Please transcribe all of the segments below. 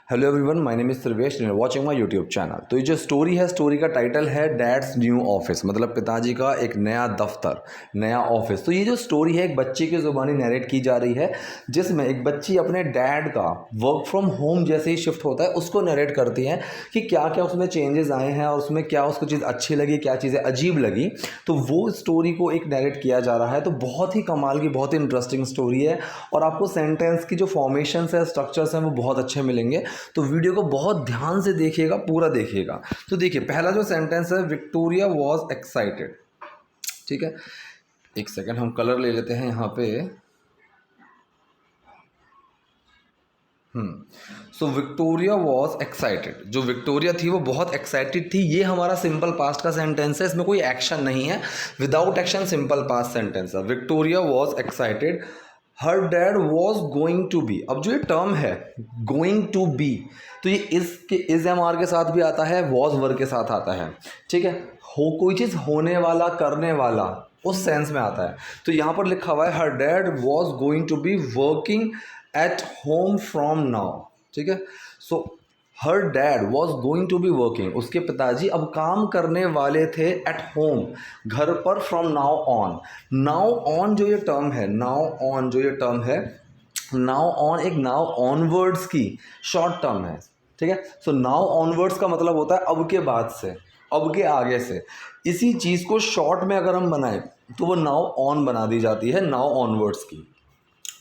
Hello everyone, my name is Sarvesh and watching my YouTube channel. तो ये जो story है, स्टोरी का टाइटल है डैड्स न्यू ऑफिस, मतलब पिताजी का एक नया दफ्तर, नया ऑफिस। तो ये जो स्टोरी है एक बच्चे की ज़ुबानी नरेट की जा रही है, जिसमें एक बच्ची अपने डैड का वर्क फ्रॉम होम जैसे ही शिफ्ट होता है उसको नरेट करती है कि क्या क्या उसमें चेंजेस आए हैं और उसमें क्या उसको चीज़ अच्छी लगी, क्या चीज़ें अजीब लगी। तो वो स्टोरी को एक नरेट किया जा रहा है। तो बहुत ही कमाल की, बहुत ही इंटरेस्टिंग स्टोरी है और आपको सेंटेंस की जो फॉर्मेशंस है, स्ट्रक्चर्स हैं, वो बहुत अच्छे मिलेंगे। तो वीडियो को बहुत ध्यान से देखिएगा, पूरा देखिएगा। तो देखिए, पहला जो सेंटेंस है, विक्टोरिया वॉज एक्साइटेड। ठीक है, एक सेकंड, हम कलर ले लेते हैं यहाँ पे। सो विक्टोरिया वॉज एक्साइटेड। जो विक्टोरिया थी वो बहुत एक्साइटेड थी। ये हमारा सिंपल पास्ट का सेंटेंस है, इसमें कोई एक्शन नहीं है, without action simple past sentence है। Victoria was excited, her dad was going to be. अब जो ये टर्म है गोइंग टू बी, तो ये इज एम आर के साथ भी आता है, वॉज वर्ग के साथ आता है। ठीक है, हो कोई चीज़ होने वाला, करने वाला, उस सेंस में आता है। तो यहाँ पर लिखा हुआ है her dad was going to be working at home from now. ठीक है, so her dad was going to be working, उसके पिताजी अब काम करने वाले थे एट होम, घर पर, from now on. Now on जो ये टर्म है, नाउ ऑन जो ये टर्म है, नाउ ऑन एक नाउ ऑनवर्ड्स की शॉर्ट टर्म है। ठीक है, सो नाउ ऑनवर्ड्स का मतलब होता है अब के बाद से, अब के आगे से। इसी चीज़ को शॉर्ट में अगर हम बनाएं तो वो नाउ ऑन बना दी जाती है, नाउ ऑनवर्ड्स की।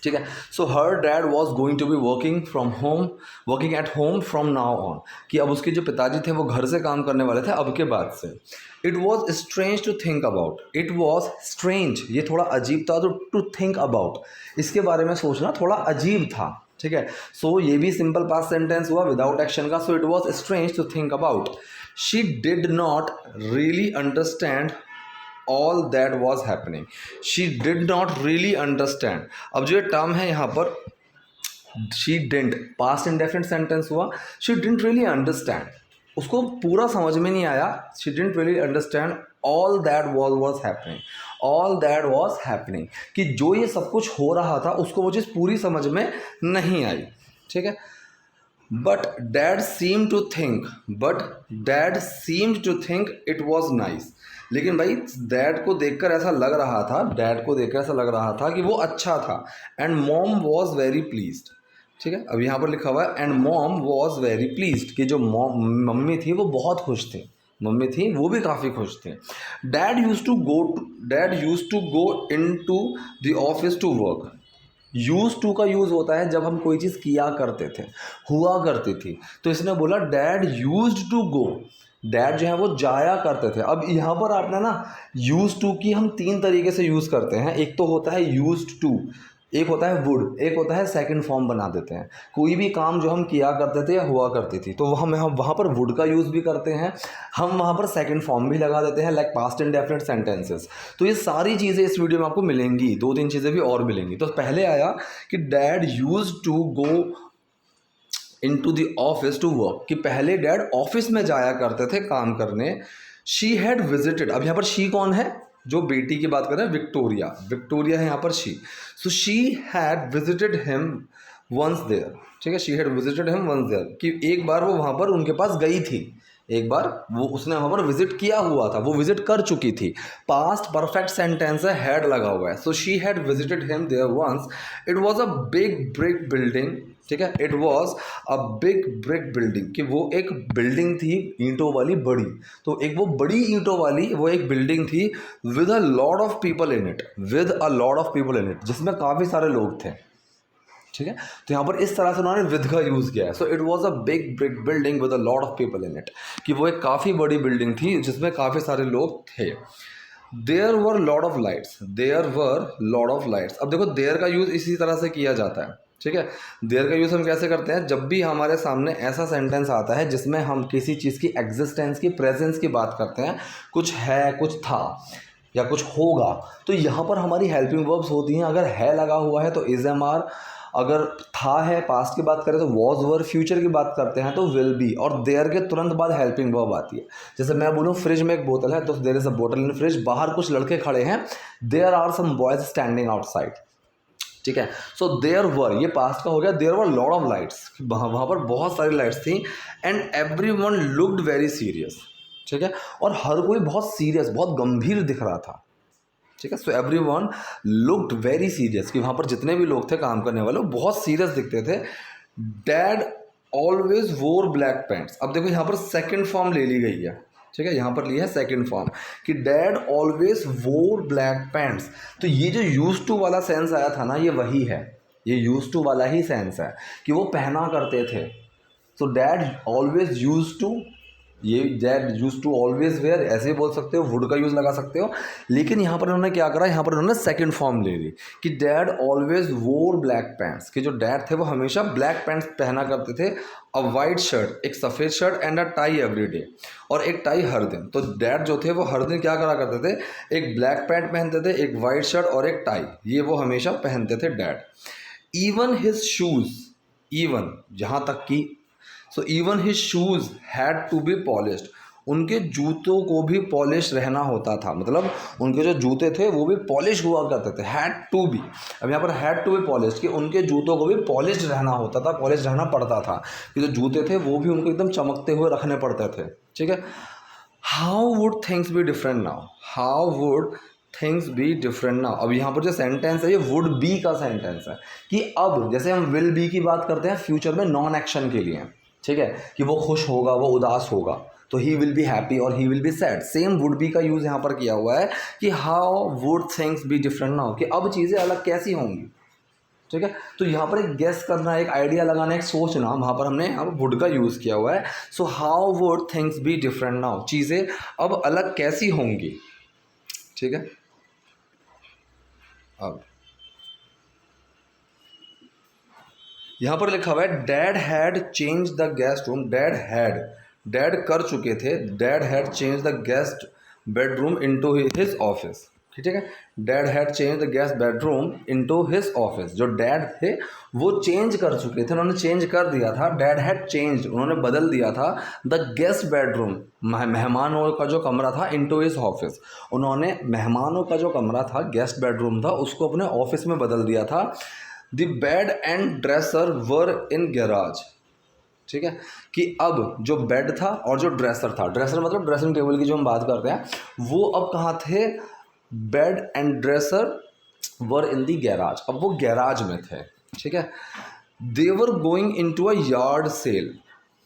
ठीक है, so her dad was going to be working from home, working at home from now on, कि अब उसके जो पिताजी थे वो घर से काम करने वाले थे अब के बाद से। It was strange to think about, it was strange ये थोड़ा अजीब था, तो टू थिंक अबाउट इसके बारे में सोचना थोड़ा अजीब था। ठीक है, सो ये भी सिंपल पास्ट सेंटेंस हुआ विदाउट एक्शन का। So it was strange to think about, she did not really understand all that was happening, she did not really understand। अब जो ये टर्म है यहाँ पर she didn't, past indefinite sentence हुआ, she didn't really understand, उसको पूरा समझ में नहीं आया। she didn't really understand all that was happening, all that was happening, कि जो ये सब कुछ हो रहा था उसको वो चीज़ पूरी समझ में नहीं आई। ठीक है, but dad seem to think, but dad seemed to think it was nice, लेकिन भाई डैड को देखकर ऐसा लग रहा था, डैड को देखकर ऐसा लग रहा था कि वो अच्छा था। And mom was very pleased. ठीक है, अब यहाँ पर लिखा हुआ है and mom was very pleased, कि जो मम्मी थी वो बहुत खुश थी, मम्मी थी वो भी काफ़ी खुश थी। Dad use to go into the office to work. Use to का यूज़ होता है जब हम कोई चीज़ किया करते थे, हुआ करती थी। तो इसने बोला dad used to go, dad जो है वो जाया करते थे। अब यहाँ पर आपने ना यूज टू की हम तीन तरीके से यूज़ करते हैं। एक तो होता है यूज्ड टू, एक होता है वुड, एक होता है सेकंड फॉर्म बना देते हैं। कोई भी काम जो हम किया करते थे या हुआ करती थी तो हम वहाँ पर वुड का यूज़ भी करते हैं, हम वहाँ पर सेकंड फॉर्म भी लगा देते हैं, लाइक पास्ट इंडेफिनिट सेंटेंसेस। तो ये सारी चीज़ें इस वीडियो में आपको मिलेंगी, दो तीन चीज़ें भी और मिलेंगी। तो पहले आया कि dad use to go into the office to work, कि पहले डैड ऑफिस में जाया करते थे काम करने। शी हैड विजिटेड, अब यहाँ पर शी कौन है, जो बेटी की बात कर रहे हैं, विक्टोरिया, विक्टोरिया है यहाँ पर she. So she had visited him once there. ठीक है, she had visited him once there, कि एक बार वो वहाँ पर उनके पास गई थी, एक बार वो उसने वहाँ पर विजिट किया हुआ था, वो विजिट कर चुकी थी। पास्ट परफेक्ट सेंटेंस है, हैड लगा हुआ है। So she had visited him there once. It was a big brick building. ठीक है, it was a big brick building, कि वो एक बिल्डिंग थी ईंटों वाली बड़ी। तो एक वो बड़ी ईंटों वाली वो एक बिल्डिंग थी with a lot of people in it, with a lot of people in it, जिसमें काफ़ी सारे लोग थे। ठीक है, तो यहाँ पर इस तरह से उन्होंने विद का यूज़ किया है। सो it was a big brick building with a lot of people in it, कि वो एक काफ़ी बड़ी बिल्डिंग थी जिसमें काफ़ी सारे लोग थे। There were lot of lights, there were lot of lights. अब देखो, देयर का यूज़ इसी तरह से किया जाता है। ठीक है, देयर का यूज़ हम कैसे करते हैं, जब भी हमारे सामने ऐसा सेंटेंस आता है जिसमें हम किसी चीज़ की एग्जिस्टेंस की, प्रेजेंस की बात करते हैं, कुछ है, कुछ था या कुछ होगा, तो यहाँ पर हमारी हेल्पिंग वर्ब्स होती हैं। अगर है लगा हुआ है तो इज एम आर, अगर था है पास्ट की बात करें तो वॉज वर, फ्यूचर की बात करते हैं तो विल बी, और देयर के तुरंत बाद हेल्पिंग वर्ब आती है। जैसे मैं बोलूँ फ्रिज में एक बोतल है तो देयर इज अ बोतल इन फ्रिज, बाहर कुछ लड़के खड़े हैं, there are some boys standing outside. ठीक है। सो देयर वर, ये पास्ट का हो गया, there were lot of lights, वहाँ पर बहुत सारी लाइट्स थी, and everyone looked very serious, ठीक है, और हर कोई बहुत सीरियस, बहुत गंभीर दिख रहा था, ठीक है। So every one looked very serious, कि वहाँ पर जितने भी लोग थे काम करने वाले, वो बहुत सीरियस दिखते थे। डैड ऑलवेज वोर ब्लैक पैंट्स, अब देखो यहाँ पर सेकेंड फॉर्म ले ली गई है, ठीक है, यहाँ पर लिया है सेकंड फॉर्म कि डैड ऑलवेज वोर ब्लैक पैंट्स। तो ये जो यूज टू वाला सेंस आया था ना, ये वही है, ये यूज टू वाला ही सेंस है कि वो पहना करते थे। So dad always use to, ये dad use to always wear ऐसे ही बोल सकते हो, वुड का यूज़ लगा सकते हो, लेकिन यहाँ पर उन्होंने क्या करा, यहाँ पर उन्होंने सेकंड फॉर्म ले ली कि डैड ऑलवेज वोर ब्लैक पैंट्स, कि जो डैड थे वो हमेशा ब्लैक पैंट्स पहना करते थे, अ वाइट शर्ट, एक सफ़ेद shirt, and a tie every day, और एक टाई हर दिन। तो डैड जो थे वो हर दिन क्या करा करते थे, एक ब्लैक पैंट पहनते थे, एक वाइट शर्ट और एक टाई, ये वो हमेशा पहनते थे dad. Even his shoes, even यहाँ तक कि, so even his shoes had to be polished, उनके जूतों को भी पॉलिश रहना होता था, मतलब उनके जो जूते थे वो भी पॉलिश हुआ करते थे, हैड टू बी। अब यहाँ पर हैड टू बी पॉलिश्ड, कि उनके जूतों को भी पॉलिश रहना होता था, पॉलिश रहना पड़ता था, कि जो जूते थे वो भी उनको एकदम चमकते हुए रखने पड़ते थे, ठीक है। How would things be different now, how would things be different now. अब यहाँ पर जो सेंटेंस है ये वुड बी का सेंटेंस है, कि अब जैसे हम विल बी की बात करते हैं फ्यूचर में नॉन एक्शन के लिए, ठीक है, कि वो खुश होगा, वो उदास होगा, तो ही विल बी हैप्पी और he will be sad. Same would be का यूज़ यहाँ पर किया हुआ है कि how would things be different now, कि अब चीज़ें अलग कैसी होंगी, ठीक है। तो यहाँ पर एक गेस करना, एक आइडिया लगाना, एक सोचना, वहाँ पर हमने यहाँ पर वुड का यूज़ किया हुआ है। So how would things be different now, चीज़ें अब अलग कैसी होंगी, ठीक है। अब यहाँ पर लिखा हुआ है dad had change the guest room, dad कर चुके थे, dad had change the guest bedroom into his office, ठीक है। Dad had change the guest bedroom into his office, जो डैड थे वो चेंज कर चुके थे, उन्होंने चेंज कर दिया था, डैड हैड चेंज, उन्होंने बदल दिया था, द गेस्ट बेडरूम, मेहमानों का जो कमरा था, इनटू हिज ऑफिस, उन्होंने मेहमानों का जो कमरा था, गेस्ट बेडरूम था, उसको अपने ऑफिस में बदल दिया था। The bed and dresser were in garage, ठीक है, कि अब जो बेड था और जो ड्रेसर था, ड्रेसर मतलब ड्रेसिंग टेबल की जो हम बात करते हैं, वो अब कहाँ थे, bed and dresser were in the garage, अब वो गैराज में थे, ठीक है। They were going in to a yard sale,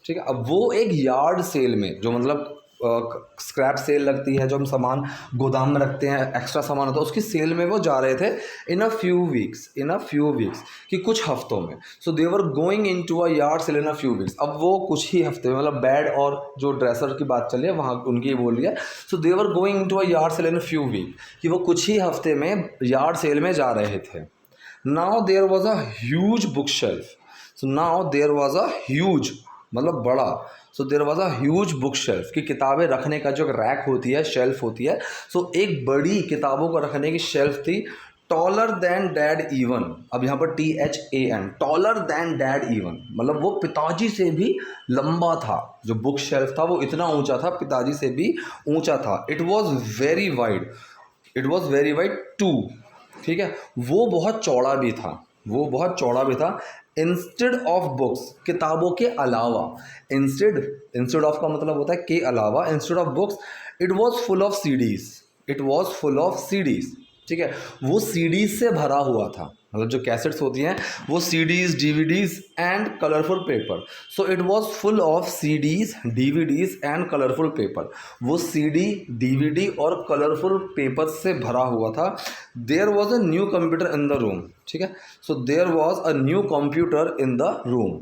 ठीक है, अब वो एक यार्ड सेल में, जो मतलब स्क्रैप सेल लगती है, जो हम सामान गोदाम में रखते हैं, एक्स्ट्रा सामान होता है, उसकी सेल में वो जा रहे थे, इन अ फ्यू वीक्स, कि कुछ हफ्तों में। So they were going in to a yard sale in a few weeks, अब वो कुछ ही हफ्ते में, मतलब बेड और जो ड्रेसर की बात चली है वहाँ उनकी बोल रही है। So they were going in to a yard sale in a few week, कि वो कुछ ही हफ्ते में यार्ड सेल में जा रहे थे। Now there was a huge bookshelf, so now there was a huge मतलब बड़ा, so there was a huge bookshelf, कि किताबें रखने का जो रैक होती है, शेल्फ होती है, सो एक बड़ी किताबों को रखने की शेल्फ थी। टॉलर दैन डैड इवन, अब यहाँ पर THAN, taller then dad even, मतलब वो पिताजी से भी लंबा था, जो बुक शेल्फ था वो इतना ऊंचा था, पिताजी से भी ऊंचा था। It was very wide, too, ठीक है, वो बहुत चौड़ा भी था, इंस्टेड ऑफ बुक्स, किताबों के अलावा, इंस्टेड ऑफ का मतलब होता है के अलावा, instead of books, it was full of CDs, ठीक है, वो सीडीज से भरा हुआ था, मतलब जो कैसेट्स होती हैं वो CDs, DVDs and colourful paper, so it was full of CDs, DVDs and colourful paper, वो सीडी, डीवीडी और कलरफुल पेपर से भरा हुआ था। There was a new computer in the room, ठीक है, so there was a new computer in the room,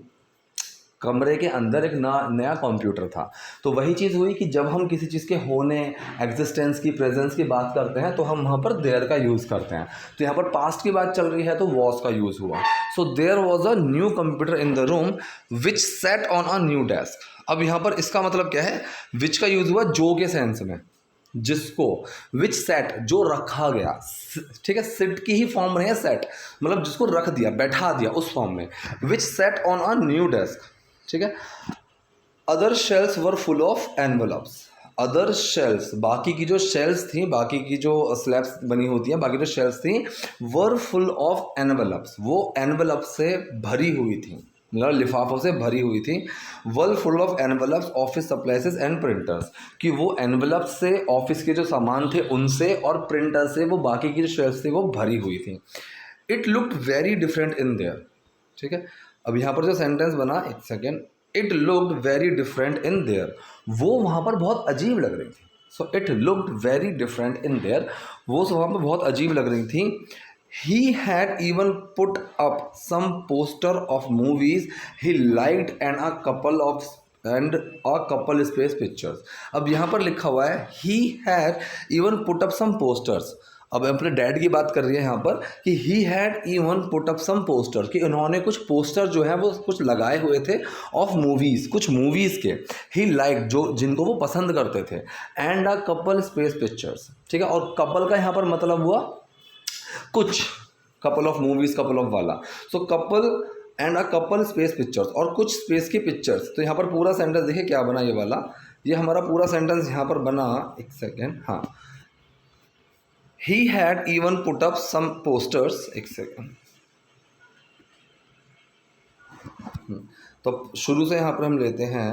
कमरे के अंदर एक नया कंप्यूटर था। तो वही चीज़ हुई कि जब हम किसी चीज़ के होने, एग्जिस्टेंस की, प्रेजेंस की बात करते हैं तो हम वहाँ पर देयर का यूज़ करते हैं। तो यहाँ पर पास्ट की बात चल रही है तो वॉज का यूज़ हुआ। So there was a new computer in the room which set on a new desk. अब यहाँ पर इसका मतलब क्या है, विच का यूज़ हुआ जो के सेंस में, जिसको, विच सेट जो रखा गया, ठीक है, सिट की ही फॉर्म नहीं है सेट, मतलब जिसको रख दिया, बैठा दिया, उस फॉर्म में, which set on a new desk, ठीक है। Other shelves were full of envelopes, other shelves, बाकी की जो शेल्स थी, बाकी की जो स्लैब्स बनी होती हैं, बाकी जो शेल्स थी, वर फुल ऑफ एनवलप्स, वो एनवलप से भरी हुई थी, मतलब लिफाफों से भरी हुई थी। वर full of envelopes office supplies and printers, कि वो एनवलप से ऑफिस के जो सामान थे उनसे और प्रिंटर से वो बाकी की जो शेल्स थी वो भरी हुई थी। It looked very different in there, ठीक है। अब यहाँ पर जो सेंटेंस बना, एक second, it looked very different in there, वो वहाँ पर बहुत अजीब लग रही थी। So it looked very different in there, वो वहाँ पर बहुत अजीब लग रही थी। He had even put up some poster of movies he liked and a couple space pictures. अब यहाँ पर लिखा हुआ है he had even put up some posters. अब अपने डैड की बात कर रही है यहाँ पर कि he had even put up some poster, कि उन्होंने कुछ पोस्टर जो है वो कुछ लगाए हुए थे ऑफ मूवीज़, कुछ मूवीज़ के, ही लाइक, जो जिनको वो पसंद करते थे, and a couple space pictures, ठीक है। और कपल का यहाँ पर मतलब हुआ कुछ, couple of movies, couple of वाला, so couple and a couple space pictures, और कुछ स्पेस की पिक्चर्स। तो यहाँ पर पूरा सेंटेंस देखिए क्या बना, ये वाला, ये हमारा पूरा सेंटेंस यहाँ पर बना, एक सेकेंड, हाँ, he had even put up some posters, एक सेकेंड, तो शुरू से यहाँ पर हम लेते हैं,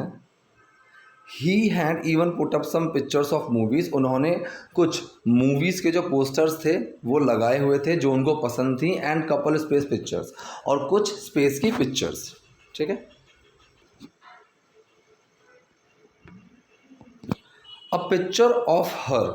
he had even put up some pictures of movies, उन्होंने कुछ मूवीज़ के जो पोस्टर्स थे वो लगाए हुए थे जो उनको पसंद थी, एंड कपल स्पेस पिक्चर्स, और कुछ स्पेस की पिक्चर्स, ठीक है। A picture of her,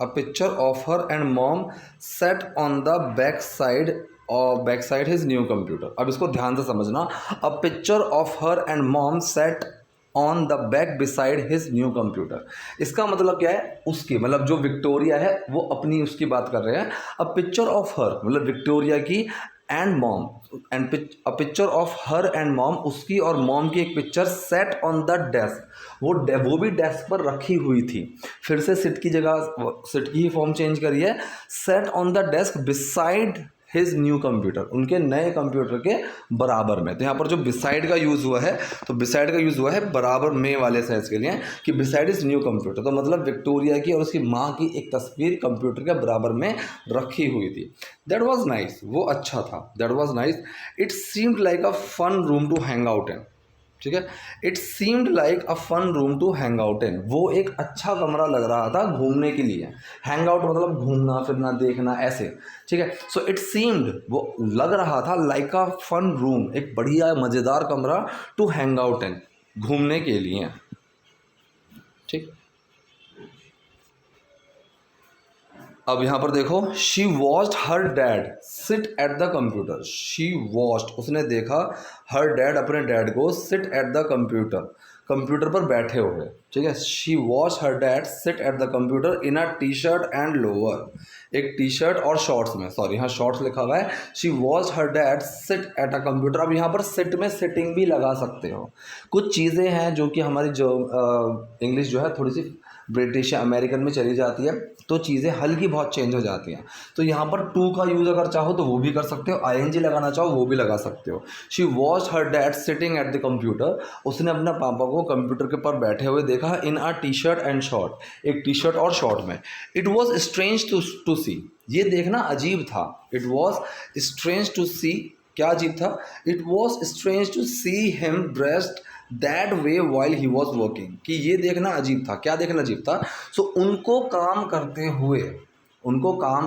a picture of her and mom sat on the back side his new computer। अब इसको ध्यान से समझना, a picture of her and mom sat on the back beside his new computer, इसका मतलब क्या है, उसकी मतलब जो विक्टोरिया है वो अपनी उसकी बात कर रहे हैं। a picture of her मतलब विक्टोरिया की, and mom, and a picture of her and mom, उसकी और मॉम की एक picture, set on the desk, वो भी डेस्क पर रखी हुई थी। फिर से सिट की जगह सिट की ही फॉर्म चेंज करी है, set on the desk beside his new computer, उनके नए कंप्यूटर के बराबर में। तो यहाँ पर जो बिसाइड का यूज़ हुआ है, तो बिसाइड का यूज़ हुआ है बराबर में वाले सेंस के लिए, कि बिसाइड इज न्यू कंप्यूटर, तो मतलब विक्टोरिया की और उसकी माँ की एक तस्वीर कंप्यूटर के बराबर में रखी हुई थी। दैट वॉज नाइस, वो अच्छा था, that was nice. It seemed like a fun room to hang out in, ठीक है। It seemed like a fun room to hang out in, वो एक अच्छा कमरा लग रहा था घूमने के लिए। हैंग आउट मतलब घूमना फिरना देखना ऐसे, ठीक है। सो इट सीम्ड, वो लग रहा था, लाइक अ फन रूम, एक बढ़िया मज़ेदार कमरा, टू हैंग आउट इन, घूमने के लिए, ठीक। अब यहाँ पर देखो, she watched her dad sit at the computer, she watched, उसने देखा, हर डैड, अपने डैड को, sit at the computer, computer पर बैठे हुए, ठीक है। She watch her dad sit at the computer in a T shirt and lower, एक टी शर्ट और शॉर्ट्स में, सॉरी यहाँ शॉर्ट्स लिखा हुआ है। She watch her dad sit at a computer, अब यहाँ पर सिट में सिटिंग भी लगा सकते हो। कुछ चीज़ें हैं जो कि हमारी जो इंग्लिश जो है थोड़ी सी ब्रिटिश या अमेरिकन में चली जाती है, तो चीज़ें हल्की बहुत चेंज हो जाती हैं। तो यहाँ पर टू का यूज़ अगर चाहो तो वो भी कर सकते हो, आईएनजी लगाना चाहो वो भी लगा सकते हो। She watch her dad sitting at the computer, उसने अपने पापा को कंप्यूटर के पर बैठे हुए देखा, in a T shirt and short, एक टी शर्ट और शॉर्ट में। It was strange to see, ये देखना अजीब था। It was strange to see, क्या अजीब था, it was strange to see him dressed that way while he was working, कि ये देखना अजीब था, क्या देखना अजीब था, सो उनको काम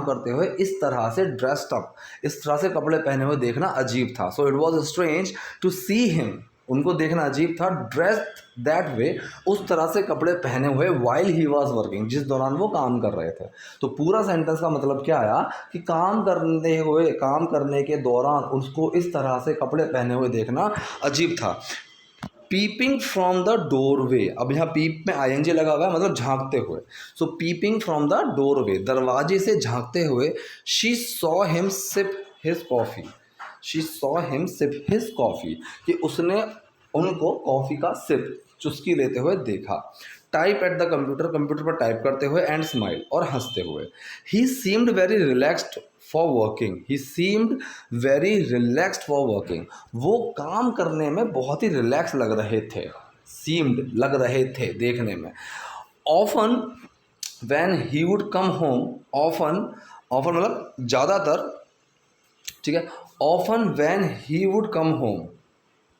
करते हुए इस तरह से ड्रेस्ड अप, इस तरह से कपड़े पहने हुए देखना अजीब था। So it was strange to see him, उनको देखना अजीब था, ड्रेस्ड दैट वे, उस तरह से कपड़े पहने हुए, वाइल ही वॉज वर्किंग, जिस दौरान वो काम कर रहे थे। तो पूरा सेंटेंस का मतलब क्या आया कि काम करने के दौरान उसको इस तरह से कपड़े पहने हुए देखना अजीब था। पीपिंग फ्रॉम द डोरवे, अब यहाँ पीप में आईएनजी लगा हुआ है, मतलब झांकते हुए। So peeping from the doorway, दरवाजे से झांकते हुए, she saw him sip his coffee, she saw him sip his coffee, कि उसने उनको कॉफ़ी का सिप, चुस्की लेते हुए देखा। Type at the computer, computer पर टाइप करते हुए, एंड स्माइल, और हंसते हुए। He seemed very relaxed for working, he seemed very relaxed for working, वो काम करने में बहुत ही रिलैक्स लग रहे थे, सीम्ड लग रहे थे देखने में। Often when he would come home, often often मतलब ज़्यादातर, ठीक है, often when he would come home,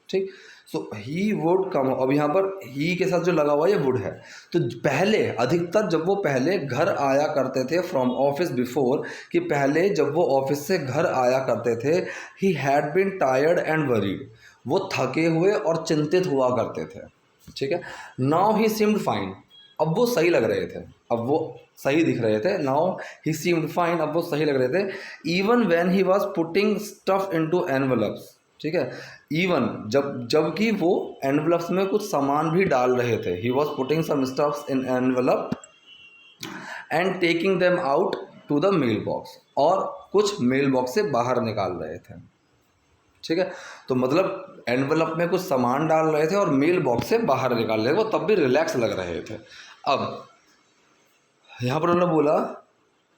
ठीक। सो ही वुड कम, अब यहाँ पर ही के साथ जो लगा हुआ है ये वुड है, तो पहले अधिकतर जब वो पहले घर आया करते थे फ्रॉम ऑफिस बिफोर, कि पहले जब वो ऑफिस से घर आया करते थे, he had been tired and worried, वो थके हुए और चिंतित हुआ करते थे, ठीक है। नाउ ही सीम्ड फाइन, अब वो सही लग रहे थे, अब वो सही दिख रहे थे। नाउ ही सीम्ड फाइन, अब वो सही लग रहे थे। Even when he was putting stuff into envelopes, ठीक है, इवन जबकि वो एनवलप्स में कुछ सामान भी डाल रहे थे, he was putting some stuffs in envelope and taking them out to the mail box, और कुछ मेल बॉक्स से बाहर निकाल रहे थे, ठीक है। तो मतलब एनवलप में कुछ सामान डाल रहे थे और मेल बॉक्स से बाहर निकाल रहे थे, वो तब भी रिलैक्स लग रहे थे। अब यहाँ पर उन्होंने बोला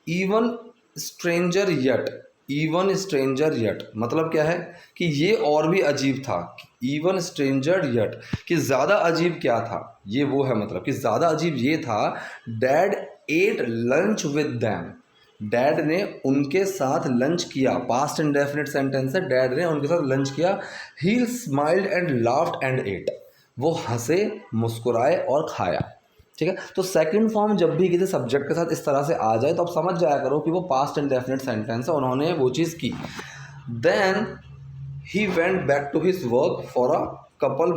even stranger yet, even stranger yet मतलब क्या है कि ये और भी अजीब था, इवन स्ट्रेंजर यट, कि ज़्यादा अजीब क्या था, ये वो है मतलब कि ज़्यादा अजीब ये था, dad ate lunch with them, dad ने उनके साथ लंच किया, पास्ट इंडेफिनिट सेंटेंस है, डैड ने उनके साथ लंच किया। He smiled and laughed and ate, वो हंसे, मुस्कुराए और खाया, ठीक है। तो सेकंड फॉर्म जब भी किसी सब्जेक्ट के साथ इस तरह से आ जाए तो आप समझ जाया करो कि वो पास्ट इंडेफिनिट सेंटेंस है, उन्होंने वो चीज़ की। Then he went back to his work for a couple,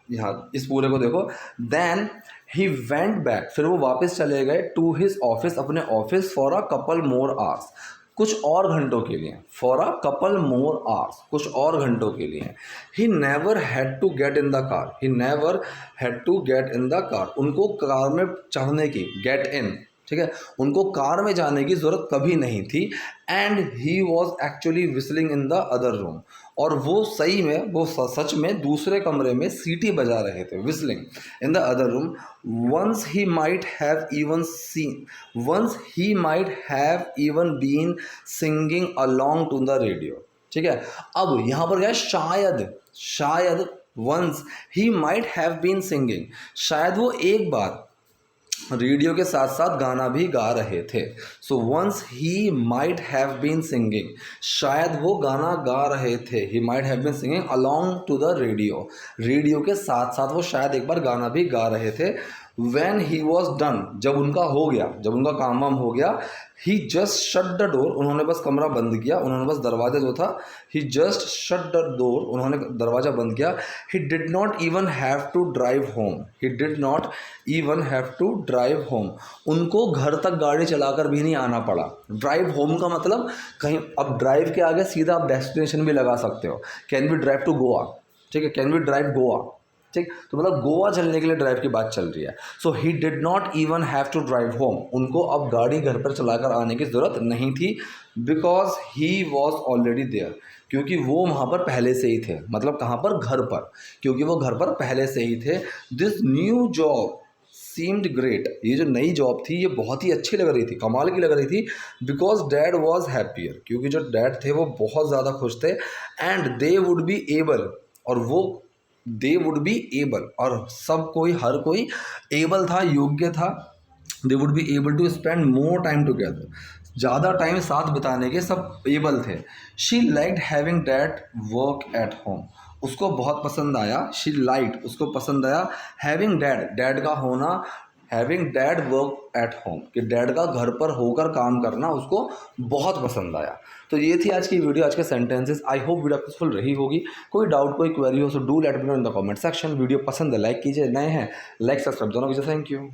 यहाँ इस पूरे को देखो, देन ही वेंट बैक, फिर वो वापस चले गए, टू हिज ऑफिस, अपने office, for a couple more hours, कुछ और घंटों के लिए, for a couple more hours, कुछ और घंटों के लिए। He never had to get in the car, he never had to get in the car, उनको कार में चढ़ने की, गेट इन, ठीक है, उनको कार में जाने की ज़रूरत कभी नहीं थी। And he was actually whistling in the other room, और वो सही में, वो सच में दूसरे कमरे में सीटी बजा रहे थे, whistling in the other room. Once he might have even seen, once he might have even been singing along to the radio, ठीक है। अब यहाँ पर क्या है, शायद, शायद once he might have been singing, शायद वो एक बार रेडियो के साथ साथ गाना भी गा रहे थे। So once he might have been singing, शायद वो गाना गा रहे थे, he might have been singing along to the radio, radio के साथ साथ वो शायद एक बार गाना भी गा रहे थे। व्हेन ही वॉज डन, जब उनका हो गया, जब उनका काम वाम हो गया, ही जस्ट शट द डोर, उन्होंने बस कमरा बंद किया, उन्होंने बस दरवाजा जो था, he just shut the door, उन्होंने दरवाजा बंद किया। He did not even have to drive home, he did not even have to drive home, उनको घर तक गाड़ी चलाकर भी नहीं आना पड़ा। ड्राइव होम का मतलब कहीं, अब ड्राइव के आगे सीधा आप डेस्टिनेशन भी लगा सकते हो, can we drive to Goa, ठीक है, कैन वी ड्राइव गोवा, ठीक, तो मतलब गोवा चलने के लिए ड्राइव की बात चल रही है। So he did not even have to drive home, उनको अब गाड़ी घर पर चलाकर आने की ज़रूरत नहीं थी, because he was already there, क्योंकि वो वहाँ पर पहले से ही थे, मतलब कहाँ पर, घर पर, क्योंकि वो घर पर पहले से ही थे। This new job seemed great, ये जो नई जॉब थी ये बहुत ही अच्छी लग रही थी, कमाल की लग रही थी। बिकॉज डैड वॉज हैप्पियर, क्योंकि जो डैड थे वो बहुत ज़्यादा खुश थे। And they would be able, और वो दे वुड बी एबल, और सब कोई, हर कोई एबल था, योग्य था। They would be able to spend more time together, ज़्यादा टाइम साथ बिताने के सब एबल थे। She liked having dad work at home, उसको बहुत पसंद आया, शी लाइक्ड, उसको पसंद आया, हैविंग डैड, डैड का होना, having dad work at home, कि डैड का घर पर होकर काम करना उसको बहुत पसंद आया। तो ये थी आज की वीडियो, आज के sentences. I hope video useful रही होगी। कोई डाउट, कोई क्वेरी हो तो do let me know in the comment section. Video पसंद है लाइक कीजिए, नए हैं लाइक सब्सक्राइब दोनों कीजिए। Thank you.